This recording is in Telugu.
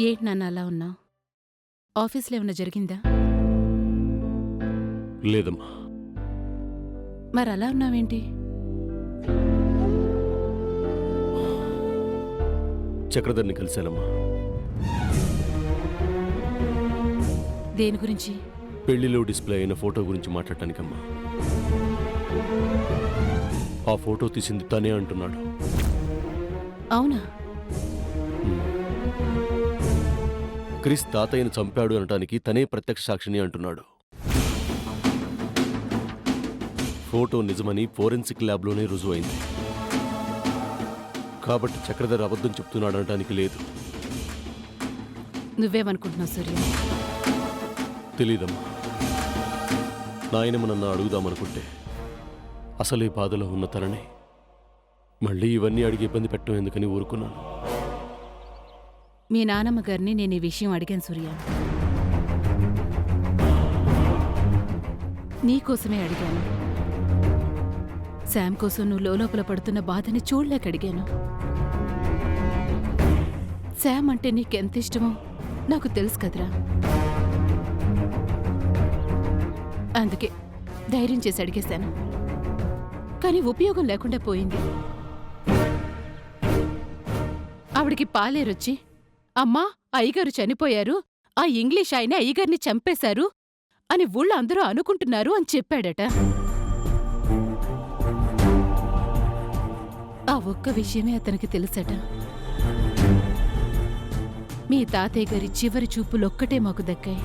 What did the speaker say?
ఏంటి నాన్న అలా ఉన్నావు? ఆఫీస్లో ఏమన్నా జరిగిందా? లేదమ్మా. మరి అలా ఉన్నావేంటి? చక్రధర్ని కలిశానమ్మా. దేని గురించి? పెళ్లిలో డిస్ప్లే అయిన ఫోటో గురించి మాట్లాడటానికమ్మా. ఆ ఫోటో తీసింది తనే అంటున్నాడు. అవునా? క్రిస్ తాతయ్యను చంపాడు అనటానికి తనే ప్రత్యక్ష సాక్షిని అంటున్నాడు. ఫోటో నిజమని ఫోరెన్సిక్ ల్యాబ్లోనే రుజువైంది. కాబట్టి చక్రధర్ అబద్ధం చెప్తున్నాడు అనటానికి లేదు. నువ్వేమనుకుంటున్నావు సూర్య? తెలీదమ్మా. నాయనమ్మ నన్ను అడుగుదామనుకుంటే అసలే బాధలో ఉన్న తనని మళ్ళీ ఇవన్నీ అడిగి ఇబ్బంది పెట్టడం ఎందుకని ఊరుకున్నాను. మీ నానమ్మ గారిని నేను ఈ విషయం అడిగాను సూర్య. నీకోసమే అడిగాను. శామ్ కోసం నువ్వు లోపల పడుతున్న బాధని చూడలేక అడిగాను. శామ్ అంటే నీకెంత ఇష్టమో నాకు తెలుసు కదరా. అందుకే ధైర్యం చేసి అడిగేశాను. కానీ ఉపయోగం లేకుండా పోయింది. ఆవిడికి పాలేరొచ్చి, అమ్మా అయ్యగారు చనిపోయారు, ఆ ఇంగ్లీష్ ఆయన అయ్యగారిని చంపేశారు అని ఊళ్ళో అందరూ అనుకుంటున్నారు అని చెప్పాడట. ఆ ఒక్క విషయమే అతనికి తెలుసట. మీ తాతయ్య గారి చివరి చూపులొక్కటే మాకు దక్కాయి.